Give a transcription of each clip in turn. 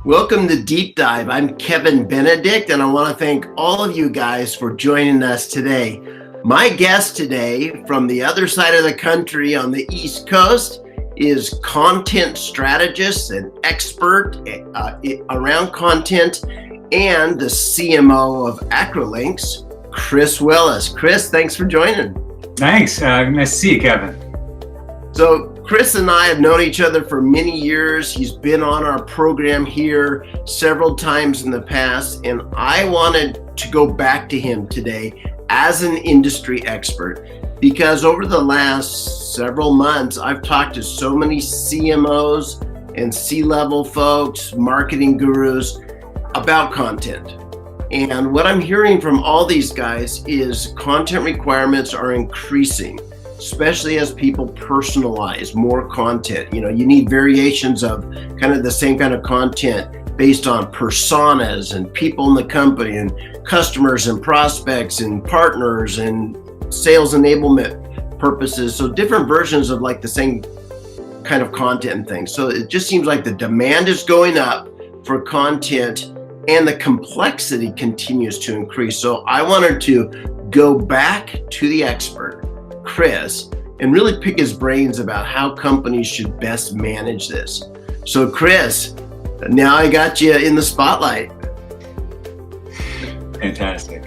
Welcome to Deep Dive. I'm Kevin Benedict, and I want to thank all of you guys for joining us today. My guest today from the other side of the country on the East Coast is content strategist and expert around content and the CMO of Acrolinx, Chris Willis. Chris, thanks for joining. Thanks. Nice to see you, Kevin. So Chris and I have known each other for many years. He's been on our program here several times in the past, and I wanted to go back to him today as an industry expert because over the last several months, I've talked to so many CMOs and C-level folks, marketing gurus about content. And what I'm hearing from all these guys is content requirements are increasing, especially as people personalize more content. You need variations of kind of the same kind of content based on personas and people in the company and customers and prospects and partners and sales enablement purposes. So different versions of like the same kind of content and things. So it just seems like the demand is going up for content and the complexity continues to increase. So I wanted to go back to the expert, Chris, and really pick his brains about how companies should best manage this. So Chris, now I got you in the spotlight. Fantastic.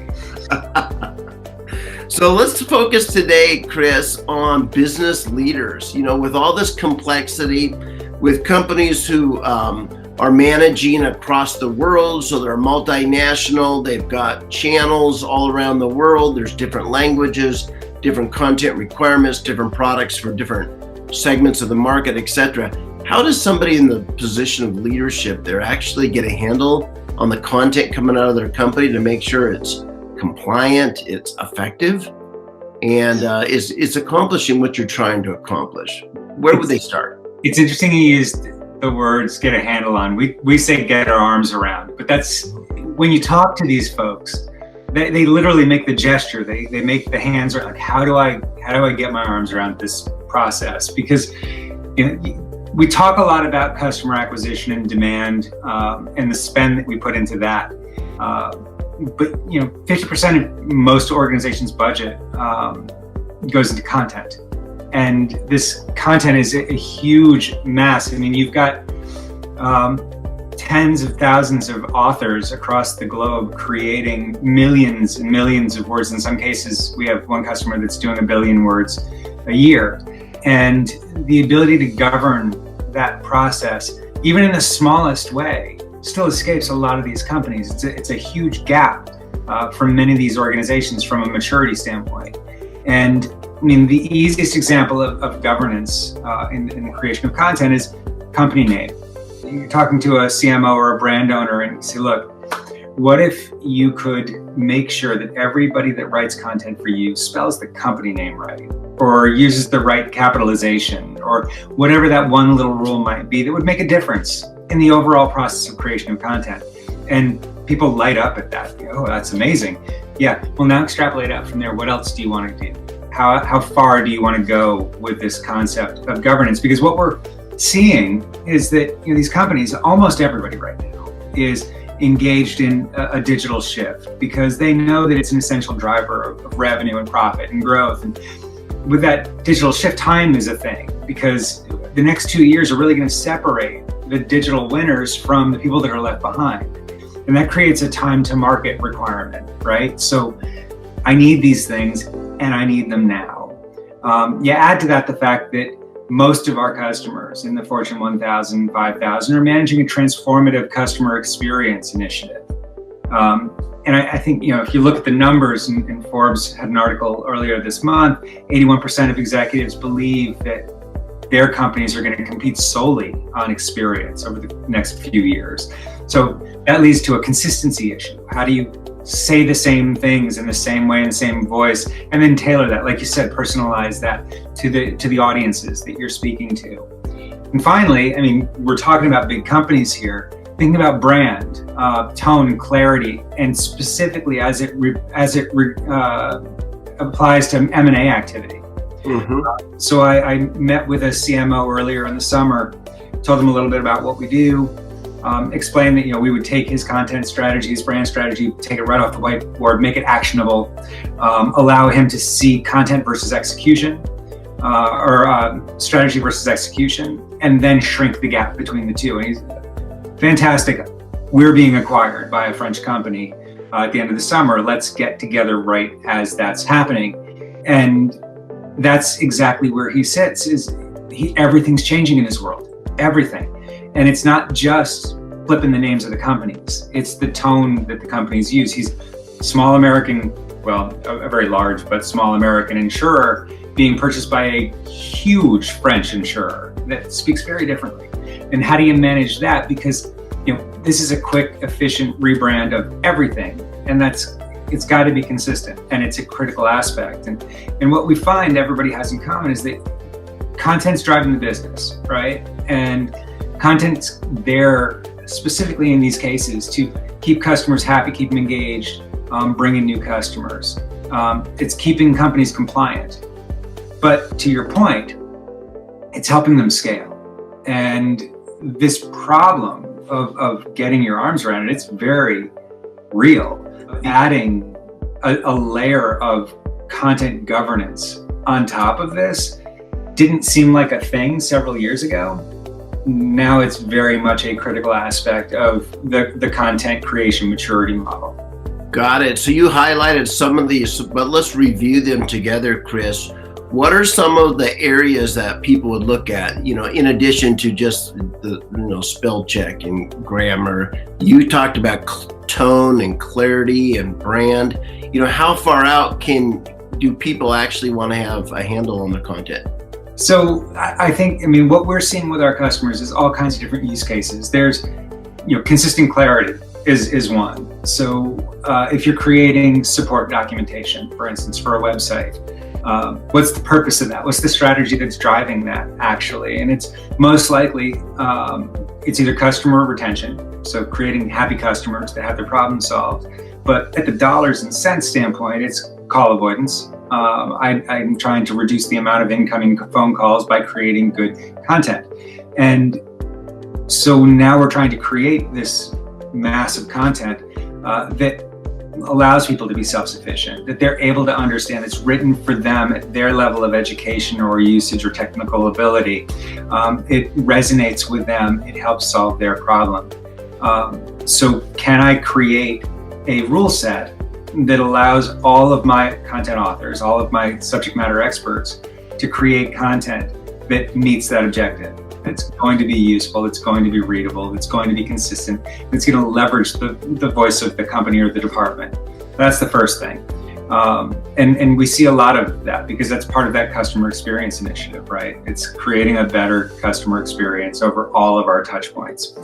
So let's focus today, Chris, on business leaders. With all this complexity, with companies who are managing across the world, so they're multinational, they've got channels all around the world, there's different languages, different content requirements, different products for different segments of the market, etc. How does somebody in the position of leadership there actually get a handle on the content coming out of their company to make sure it's compliant, it's effective, and it's accomplishing what you're trying to accomplish? Where would they start? It's interesting you used the words get a handle on. We say get our arms around, but that's when you talk to these folks, they literally make the gesture. They make the hands are like, how do I get my arms around this process? Because we talk a lot about customer acquisition and demand and the spend that we put into that. But 50% of most organizations' budget goes into content, and this content is a huge mass. I mean, you've got tens of thousands of authors across the globe creating millions and millions of words. In some cases, we have one customer that's doing 1 billion words a year. And the ability to govern that process, even in the smallest way, still escapes a lot of these companies. It's a huge gap for many of these organizations from a maturity standpoint. And I mean, the easiest example of governance in the creation of content is company name. You're talking to a CMO or a brand owner and you say, look, what if you could make sure that everybody that writes content for you spells the company name right, or uses the right capitalization, or whatever that one little rule might be that would make a difference in the overall process of creation of content? And people light up at that. Oh, that's amazing. Yeah, well, now extrapolate out from there. What else do you want to do? How far do you want to go with this concept of governance? Because what we're seeing is that these companies, almost everybody right now, is engaged in a digital shift because they know that it's an essential driver of revenue and profit and growth. And with that digital shift, time is a thing, because the next 2 years are really going to separate the digital winners from the people that are left behind. And that creates a time to market requirement, right? So I need these things and I need them now. You add to that the fact that most of our customers in the Fortune 1000, 5000 are managing a transformative customer experience initiative. And I think, if you look at the numbers, and Forbes had an article earlier this month, 81% of executives believe that their companies are going to compete solely on experience over the next few years. So that leads to a consistency issue. How do you say the same things in the same way, in the same voice, and then tailor that, like you said, personalize that to the audiences that you're speaking to. And finally, I mean, we're talking about big companies here. Thinking about brand, tone, clarity, and specifically as it applies to M&A activity. Mm-hmm. So I met with a CMO earlier in the summer, told him a little bit about what we do, explained that we would take his content strategy, his brand strategy, take it right off the whiteboard, make it actionable, allow him to see content versus execution, or strategy versus execution, and then shrink the gap between the two. And he's fantastic. We're being acquired by a French company at the end of the summer. Let's get together right as that's happening. And that's exactly where he sits. Everything's changing in his world, everything. And it's not just flipping the names of the companies. It's the tone that the companies use. He's small American, well, a very large but small American insurer being purchased by a huge French insurer that speaks very differently. And how do you manage that? Because this is a quick, efficient rebrand of everything, and it's got to be consistent, and it's a critical aspect. And what we find everybody has in common is that content's driving the business, right? And content's there specifically in these cases to keep customers happy, keep them engaged, bring in new customers. It's keeping companies compliant. But to your point, it's helping them scale. And this problem of getting your arms around it, it's very real. Adding a layer of content governance on top of this didn't seem like a thing several years ago. Now it's very much a critical aspect of the content creation maturity model. Got it. So you highlighted some of these, but let's review them together, Chris. What are some of the areas that people would look at, in addition to just the, spell check and grammar? You talked about tone and clarity and brand. How far out do people actually want to have a handle on the content? So I think, what we're seeing with our customers is all kinds of different use cases. There's, consistent clarity is one. So if you're creating support documentation, for instance, for a website, what's the purpose of that? What's the strategy that's driving that actually? And it's most likely, it's either customer retention, so creating happy customers that have their problem solved. But at the dollars and cents standpoint, it's call avoidance. I'm trying to reduce the amount of incoming phone calls by creating good content. And so now we're trying to create this massive content that allows people to be self-sufficient, that they're able to understand it's written for them at their level of education or usage or technical ability. It resonates with them. It helps solve their problem. So can I create a rule set that allows all of my content authors, all of my subject matter experts to create content that meets that objective? It's going to be useful, it's going to be readable, it's going to be consistent, it's going to leverage the voice of the company or the department. That's the first thing. And we see a lot of that because that's part of that customer experience initiative, right? It's creating a better customer experience over all of our touch points.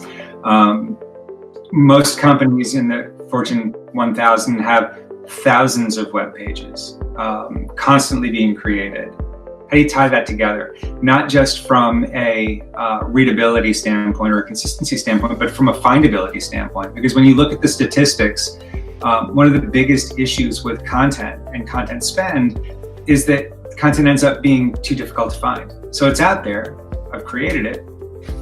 Most companies in the Fortune 1000 have thousands of web pages constantly being created. How do you tie that together? Not just from a readability standpoint or a consistency standpoint, but from a findability standpoint. Because when you look at the statistics, one of the biggest issues with content and content spend is that content ends up being too difficult to find. So it's out there, I've created it,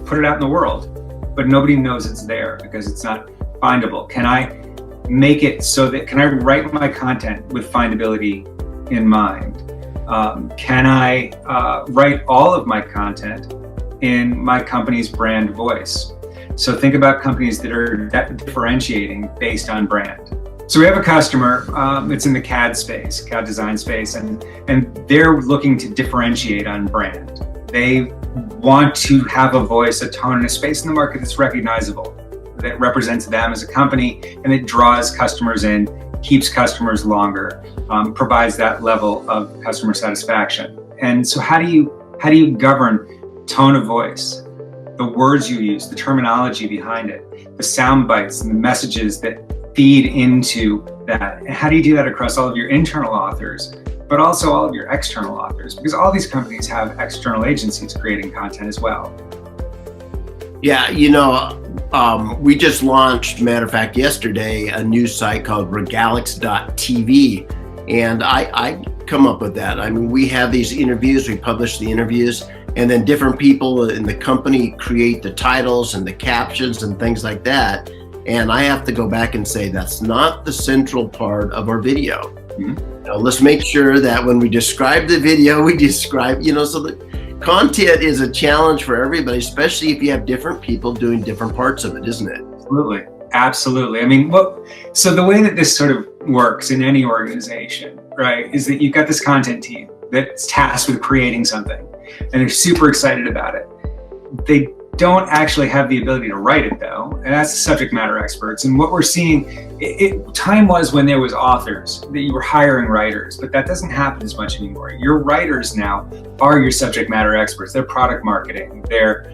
put it out in the world, but nobody knows it's there because it's not findable. Can I make it so that, can I write my content with findability in mind? Can I write all of my content in my company's brand voice? So think about companies that are differentiating based on brand. So we have a customer, it's in the CAD space, CAD design space, and they're looking to differentiate on brand. They want to have a voice, a tone, and a space in the market that's recognizable, that represents them as a company, and it draws customers in, keeps customers longer, provides that level of customer satisfaction. And so how do you govern tone of voice, the words you use, the terminology behind it, the sound bites and the messages that feed into that? And how do you do that across all of your internal authors, but also all of your external authors? Because all these companies have external agencies creating content as well. Yeah, we just launched, matter of fact, yesterday, a new site called regalix.tv. And I come up with that. I mean, we have these interviews, we publish the interviews, and then different people in the company create the titles and the captions and things like that. And I have to go back and say, that's not the central part of our video. Mm-hmm. Let's make sure that when we describe the video, we describe, so the content is a challenge for everybody, especially if you have different people doing different parts of it, isn't it? Absolutely. I mean, so the way that this sort of works in any organization, right, is that you've got this content team that's tasked with creating something, and they're super excited about it. They don't actually have the ability to write it, though, and that's the subject matter experts. And what we're seeing, time was when there was authors, that you were hiring writers, but that doesn't happen as much anymore. Your writers now are your subject matter experts. They're product marketing, they're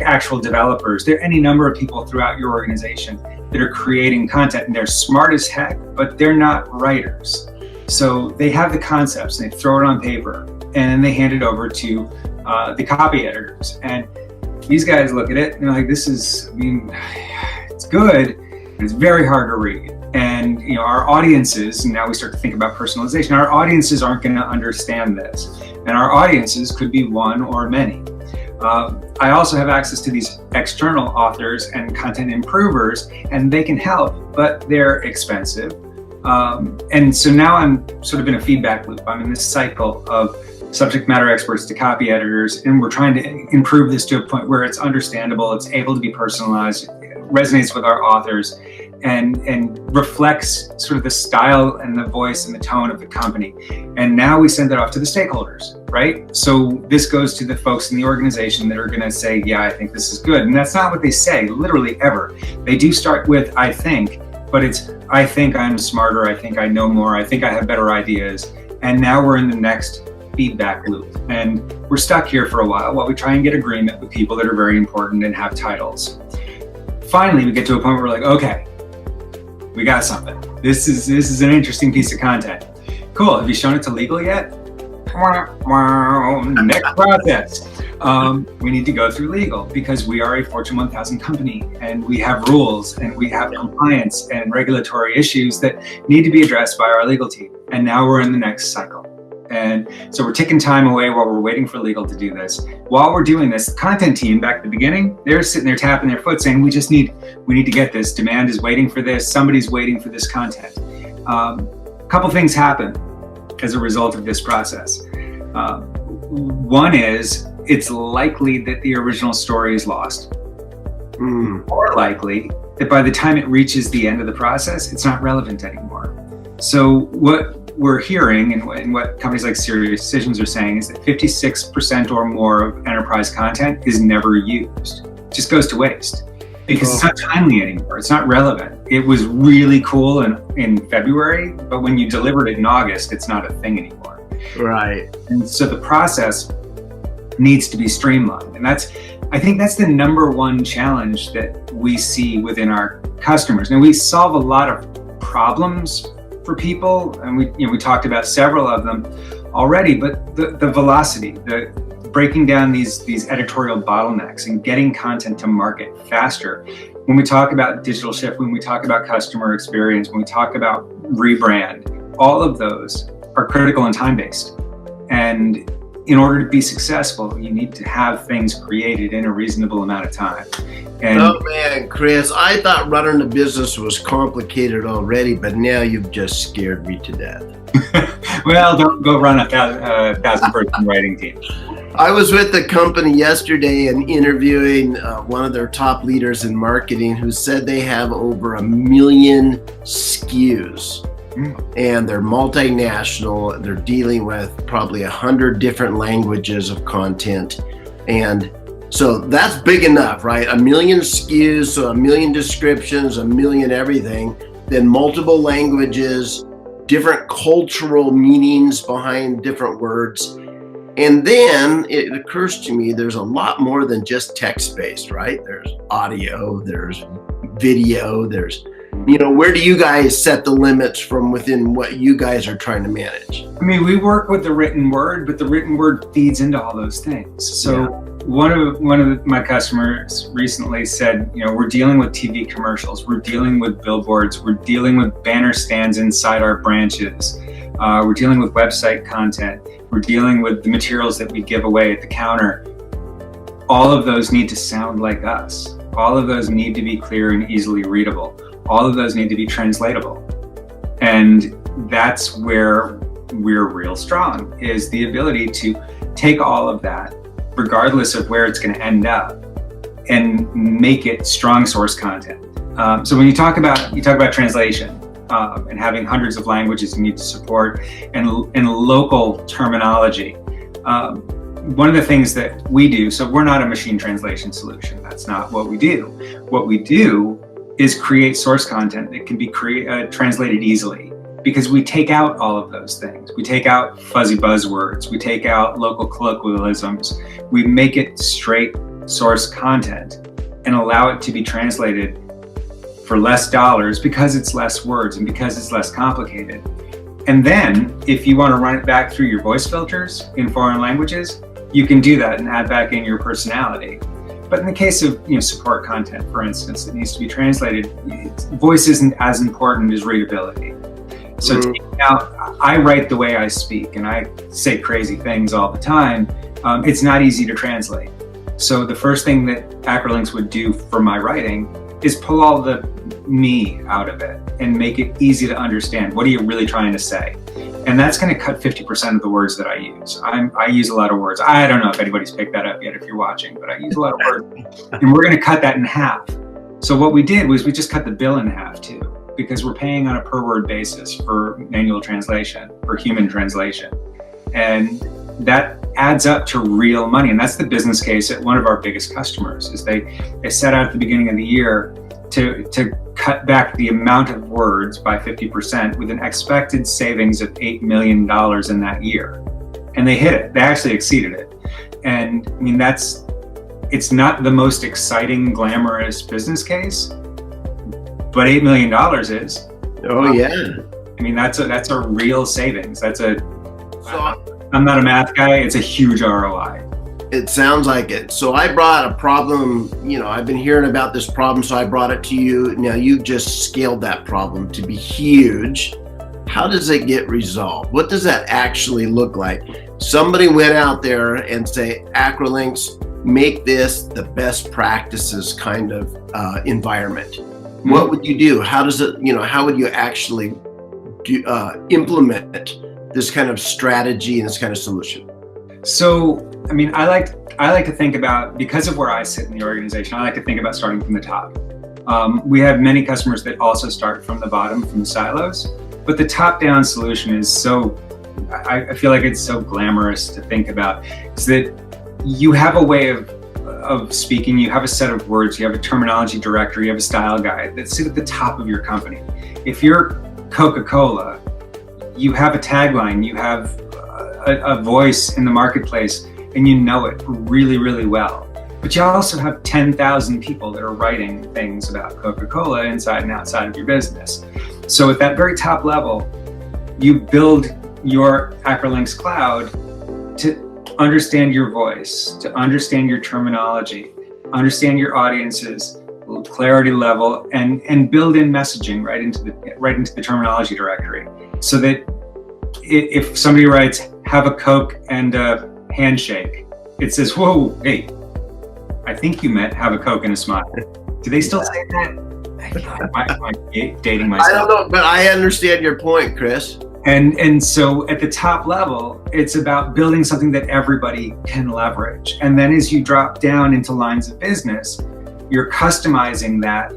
actual developers. There are any number of people throughout your organization that are creating content, and they're smart as heck, but they're not writers. So they have the concepts, and they throw it on paper, and then they hand it over to the copy editors, and these guys look at it and they're like, it's good, but it's very hard to read. And our audiences, and now we start to think about personalization, our audiences aren't going to understand this, and our audiences could be one or many. I also have access to these external authors and content improvers, and they can help, but they're expensive. And so now I'm sort of in a feedback loop. I'm in this cycle of subject matter experts to copy editors, and we're trying to improve this to a point where it's understandable, it's able to be personalized, resonates with our authors, and reflects sort of the style and the voice and the tone of the company. And now we send that off to the stakeholders, right? So this goes to the folks in the organization that are going to say, yeah, I think this is good. And that's not what they say, literally ever. They do start with, I think, but it's, I think I'm smarter, I think I know more, I think I have better ideas. And now we're in the next feedback loop, and we're stuck here for a while we try and get agreement with people that are very important and have titles. Finally, we get to a point where we're like, okay, we got something. This is an interesting piece of content. Cool. Have you shown it to legal yet? Next process. We need to go through legal, because we are a Fortune 1000 company, and we have rules, and we have compliance and regulatory issues that need to be addressed by our legal team. And now we're in the next cycle. And so we're taking time away while we're waiting for legal to do this. While we're doing this, the content team back at the beginning, they're sitting there tapping their foot saying, we need to get this. Demand is waiting for this. Somebody's waiting for this content. A couple things happen as a result of this process. One is, it's likely that the original story is lost. More likely that by the time it reaches the end of the process, it's not relevant anymore. So what we're hearing, and what companies like Serious Decisions are saying, is that 56% or more of enterprise content is never used. It just goes to waste, because it's not timely anymore. It's not relevant. It was really cool in February, but when you delivered it in August, it's not a thing anymore. Right. And so the process needs to be streamlined. And I think that's the number one challenge that we see within our customers. Now, we solve a lot of problems for people, and we talked about several of them already, but the velocity, the breaking down these editorial bottlenecks and getting content to market faster. When we talk about digital shift, when we talk about customer experience, when we talk about rebrand, all of those are critical and time-based. And in order to be successful, you need to have things created in a reasonable amount of time. And oh man, Chris, I thought running a business was complicated already, but now you've just scared me to death. Well, don't go run a 1,000-person writing team. I was with the company yesterday and interviewing one of their top leaders in marketing, who said they have over 1 million SKUs. And they're multinational. They're dealing with probably 100 different languages of content. And so that's big enough, right? 1 million SKUs, so 1 million descriptions, 1 million everything, then multiple languages, different cultural meanings behind different words. And then it occurs to me there's a lot more than just text-based, right? There's audio, there's video, there's Where do you guys set the limits from within what you guys are trying to manage? I mean, we work with the written word, but the written word feeds into all those things. So one of my customers recently said, we're dealing with TV commercials, we're dealing with billboards, we're dealing with banner stands inside our branches, we're dealing with website content, we're dealing with the materials that we give away at the counter. All of those need to sound like us. All of those need to be clear and easily readable. All of those need to be translatable. And that's where we're real strong, is the ability to take all of that, regardless of where it's going to end up, and make it strong source content. So when you talk about translation and having hundreds of languages you need to support and local terminology, one of the things that we do, so we're not a machine translation solution. That's not what we do. What we do is create source content that can be translated easily, because we take out all of those things. We take out fuzzy buzzwords. We take out local colloquialisms. We make it straight source content and allow it to be translated for less dollars, because it's less words and because it's less complicated. And then if you want to run it back through your voice filters in foreign languages, you can do that and add back in your personality. But in the case of support content, for instance, that needs to be translated, voice isn't as important as readability. So I write the way I speak, and I say crazy things all the time. It's not easy to translate. So the first thing that Acrolinx would do for my writing is pull all the me out of it and make it easy to understand. What are you really trying to say? And that's going to cut 50% of the words that I use. I use a lot of words. I don't know if anybody's picked that up yet if you're watching, but I use a lot of words. And we're going to cut that in half. So what we did was we just cut the bill in half too, because we're paying on a per word basis for manual translation, for human translation. And that adds up to real money. And that's the business case at one of our biggest customers, is they set out at the beginning of the year to cut back the amount of words by 50% with an expected savings of $8 million in that year. And they hit it. They actually exceeded it. And I mean, it's not the most exciting, glamorous business case, but $8 million is. Oh yeah. I mean, that's a real savings. I'm not a math guy. It's a huge ROI. It sounds like it. So I brought a problem, I've been hearing about this problem, so I brought it to you. Now you've just scaled that problem to be huge. How does it get resolved? What does that actually look like? Somebody went out there and say, Acrolinx, make this the best practices kind of environment. Mm-hmm. What would you do? How does it, how would you actually implement this kind of strategy and this kind of solution? So, I mean, I like to think about, because of where I sit in the organization, I like to think about starting from the top. We have many customers that also start from the bottom, from the silos, but the top-down solution is I feel like it's so glamorous to think about, is that you have a way of speaking, you have a set of words, you have a terminology directory, you have a style guide that sit at the top of your company. If you're Coca-Cola, you have a tagline, you have a voice in the marketplace, and you know it really, really well. But you also have 10,000 people that are writing things about Coca-Cola inside and outside of your business. So at that very top level, you build your Acrolinx cloud to understand your voice, to understand your terminology, understand your audience's clarity level, and build in messaging right into the terminology directory, so that if somebody writes, have a Coke and a handshake, it says, whoa, hey, I think you meant have a Coke and a smile. Do they still say that? Am I dating myself? I don't know, but I understand your point, Chris. And so at the top level, it's about building something that everybody can leverage. And then as you drop down into lines of business, you're customizing that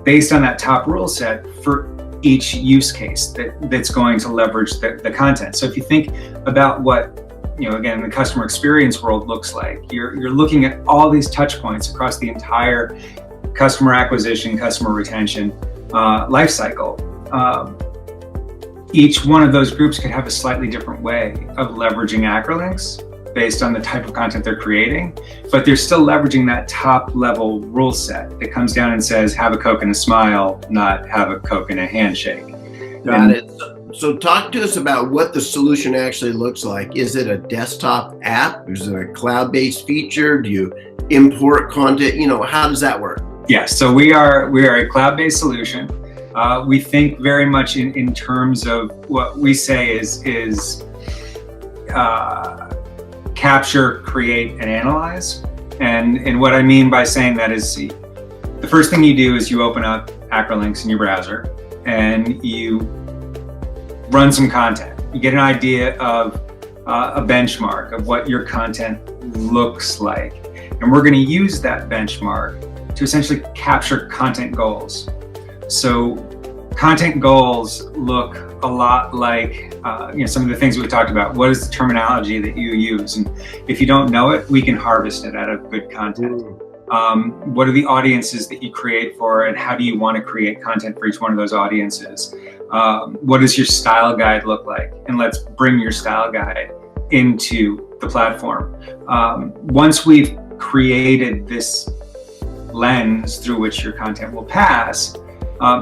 based on that top rule set for each use case that's going to leverage the content. So if you think about what, again, the customer experience world looks like, you're looking at all these touch points across the entire customer acquisition, customer retention life cycle. Each one of those groups could have a slightly different way of leveraging Acrolinx based on the type of content they're creating, but they're still leveraging that top level rule set that comes down and says, have a Coke and a smile, not have a Coke and a handshake. Got it. So talk to us about what the solution actually looks like. Is it a desktop app? Is it a cloud-based feature? Do you import content? How does that work? Yes, so we are a cloud-based solution. We think very much in terms of what we say is capture, create, and analyze. And what I mean by saying that is, the first thing you do is you open up Acrolinx in your browser and you run some content. You get an idea of a benchmark of what your content looks like. And we're going to use that benchmark to essentially capture content goals. So content goals look a lot like some of the things we talked about. What is the terminology that you use? And if you don't know it, we can harvest it out of good content. What are the audiences that you create for, and how do you want to create content for each one of those audiences? What does your style guide look like? And let's bring your style guide into the platform. Once we've created this lens through which your content will pass,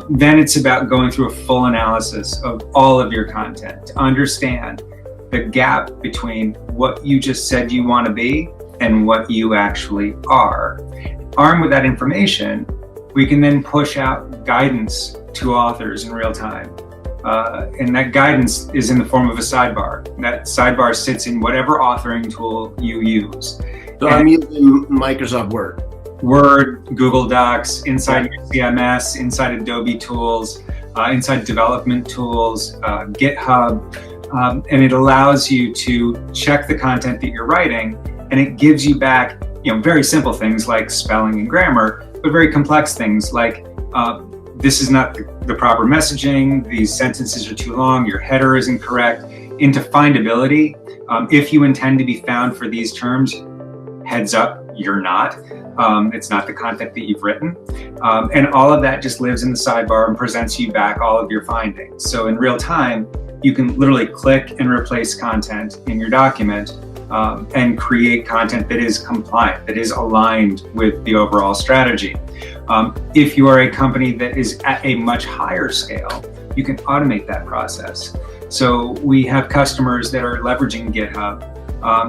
then it's about going through a full analysis of all of your content to understand the gap between what you just said you want to be and what you actually are. Armed with that information, we can then push out guidance to authors in real time. And that guidance is in the form of a sidebar. That sidebar sits in whatever authoring tool you use. So I'm using Microsoft Word, Google Docs, inside your CMS, inside Adobe tools, inside development tools, GitHub, and it allows you to check the content that you're writing, and it gives you back, very simple things like spelling and grammar, but very complex things like this is not the proper messaging, these sentences are too long, your header is incorrect, into findability. If you intend to be found for these terms, heads up, you're not. It's not the content that you've written. And all of that just lives in the sidebar and presents you back all of your findings. So in real time, you can literally click and replace content in your document and create content that is compliant, that is aligned with the overall strategy. If you are a company that is at a much higher scale, you can automate that process. So we have customers that are leveraging GitHub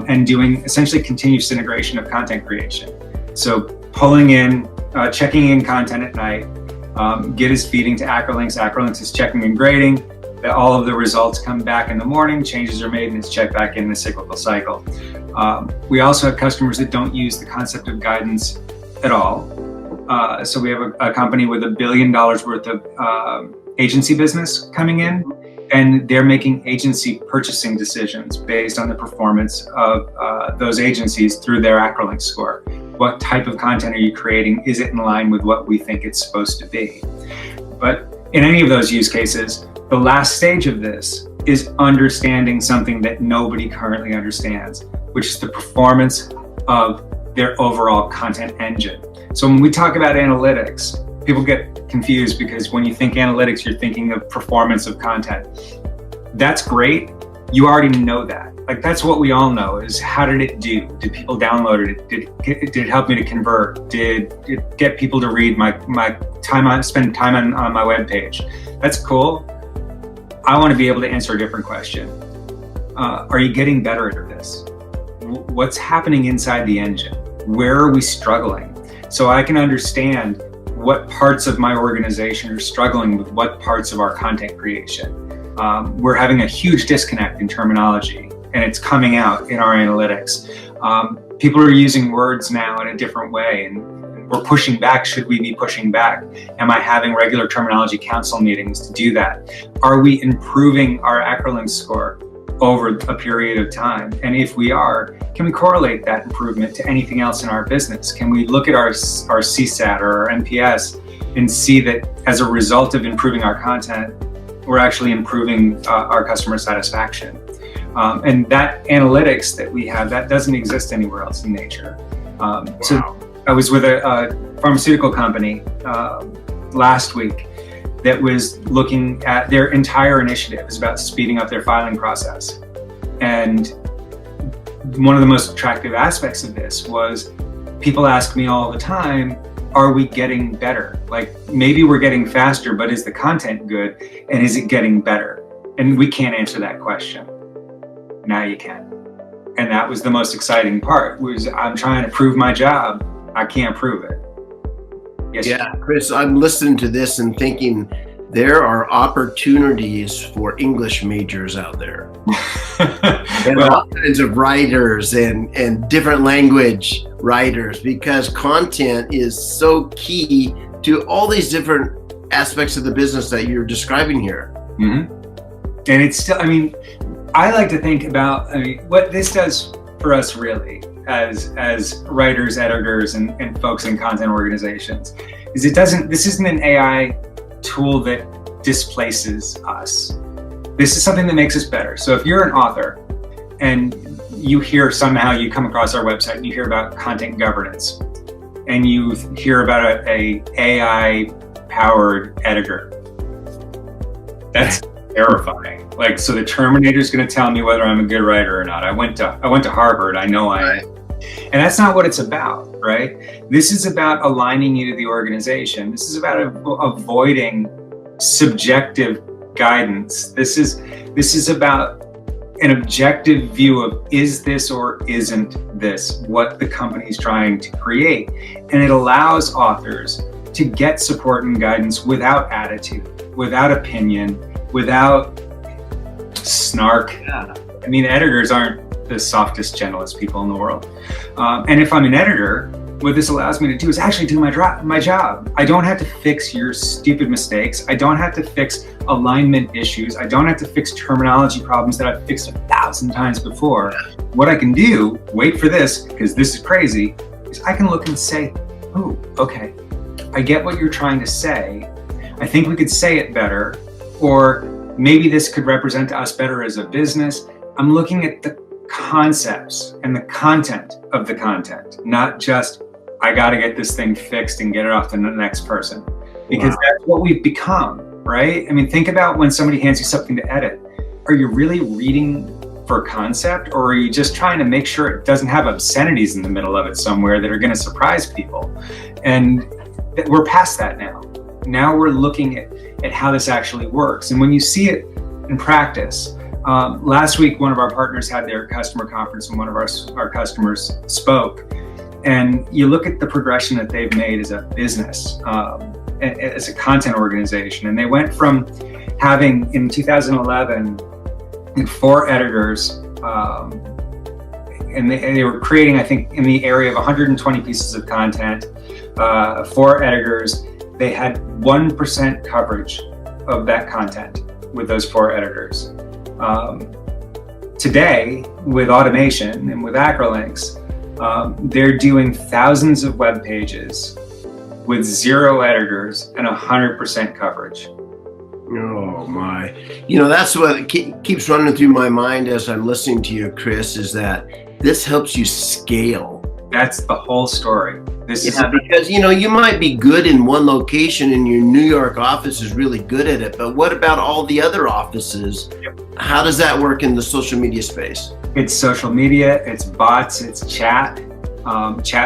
and doing essentially continuous integration of content creation. So pulling in, checking in content at night, Git is feeding to Acrolinx, Acrolinx is checking and grading, that all of the results come back in the morning, changes are made, and it's checked back in a cyclical cycle. We also have customers that don't use the concept of guidance at all. So we have a company with $1 billion worth of agency business coming in, and they're making agency purchasing decisions based on the performance of those agencies through their Acrolinx score. What type of content are you creating? Is it in line with what we think it's supposed to be? But in any of those use cases, the last stage of this is understanding something that nobody currently understands, which is the performance of their overall content engine. So when we talk about analytics, people get confused because when you think analytics, you're thinking of performance of content. That's great. You already know that. Like, that's what we all know, is how did it do? Did people download it? Did it help me to convert? Did it get people to read my time spend time on my webpage? That's cool. I want to be able to answer a different question. Are you getting better at this? What's happening inside the engine? Where are we struggling? So I can understand what parts of my organization are struggling with what parts of our content creation. We're having a huge disconnect in terminology, and it's coming out in our analytics. People are using words now in a different way, and we're pushing back. Should we be pushing back? Am I having regular terminology council meetings to do that? Are we improving our Acrolinx score over a period of time? And if we are, can we correlate that improvement to anything else in our business? Can we look at our CSAT or our NPS and see that as a result of improving our content, we're actually improving our customer satisfaction? And that analytics that we have, that doesn't exist anywhere else in nature. Wow. So I was with a pharmaceutical company last week that was looking at their entire initiative is about speeding up their filing process. And one of the most attractive aspects of this was people ask me all the time, are we getting better? Like, maybe we're getting faster, but is the content good? And is it getting better? And we can't answer that question. Now you can. And that was the most exciting part, was I'm trying to prove my job. I can't prove it. Yes. Yeah, Chris, I'm listening to this and thinking there are opportunities for English majors out there. And all kinds of writers and different language writers, because content is so key to all these different aspects of the business that you're describing here. Mm-hmm. And it's still, I mean, I like to think about, what this does for us really as writers, editors, and folks in content organizations is this isn't an AI tool that displaces us. This is something that makes us better. So if you're an author and you somehow you come across our website and you hear about content governance and you hear about a AI powered editor, that's terrifying. Like, so the Terminator is going to tell me whether I'm a good writer or not. I went to Harvard. I know I am. And that's not what it's about, right? This is about aligning you to the organization. This is about avoiding subjective guidance. This is about an objective view of, is this or isn't this what the company's trying to create? And it allows authors to get support and guidance without attitude, without opinion, without snark. Yeah. I mean, editors aren't the softest, gentlest people in the world. And if I'm an editor, what this allows me to do is actually do my job. I don't have to fix your stupid mistakes. I don't have to fix alignment issues. I don't have to fix terminology problems that I've fixed 1,000 times before. What I can do, wait for this, because this is crazy, is I can look and say, oh, okay, I get what you're trying to say. I think we could say it better, or maybe this could represent us better as a business. I'm looking at the concepts and the content of the content, not just, I got to get this thing fixed and get it off to the next person, because that's what we've become, right? I mean, think about when somebody hands you something to edit. Are you really reading for concept, or are you just trying to make sure it doesn't have obscenities in the middle of it somewhere that are going to surprise people? And we're past that now. Now we're looking at how this actually works. And when you see it in practice, last week, one of our partners had their customer conference and one of our customers spoke. And you look at the progression that they've made as a business, as a content organization. And they went from having, in 2011, 4 editors, and they were creating, I think, in the area of 120 pieces of content, 4 editors. They had 1% coverage of that content with those 4 editors. Today, with automation and with Acrolinx, they're doing thousands of web pages with 0 editors and 100% coverage. Oh my. You know, that's what keeps running through my mind as I'm listening to you, Chris, is that this helps you scale. That's the whole story. Because, you know, you might be good in one location and your New York office is really good at it, but what about all the other offices? Yep. How does that work in the social media space? It's social media, it's bots, it's chat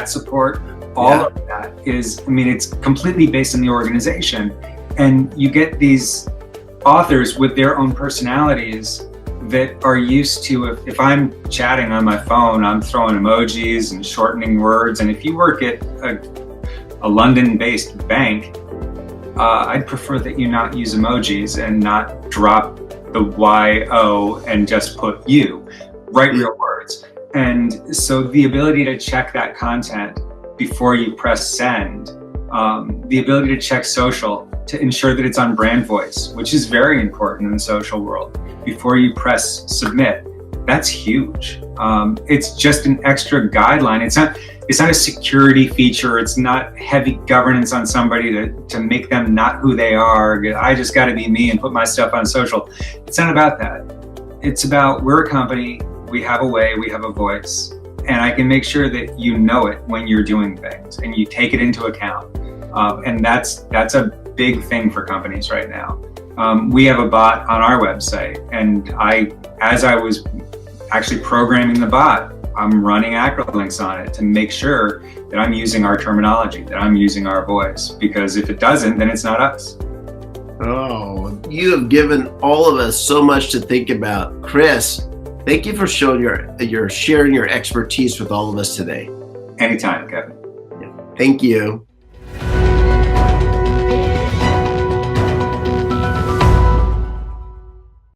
support. All of that is, I mean, it's completely based on the organization. And you get these authors with their own personalities that are used to, if I'm chatting on my phone, I'm throwing emojis and shortening words. And if you work at a London-based bank, I'd prefer that you not use emojis and not drop the YO and just put you. Write real words. And so the ability to check that content before you press send, the ability to check social to ensure that it's on brand voice, which is very important in the social world, before you press submit, that's huge. It's just an extra guideline. It's not a security feature. It's not heavy governance on somebody to make them not who they are. I just got to be me and put my stuff on social. It's not about that. It's about, we're a company, we have a way, we have a voice, and I can make sure that you know it when you're doing things and you take it into account. And that's a big thing for companies right now. We have a bot on our website, and as I was actually programming the bot, I'm running Acrolinx on it to make sure that I'm using our terminology, that I'm using our voice, because if it doesn't, then it's not us. Oh, you have given all of us so much to think about. Chris, thank you for showing sharing your expertise with all of us today. Anytime, Kevin. Thank you.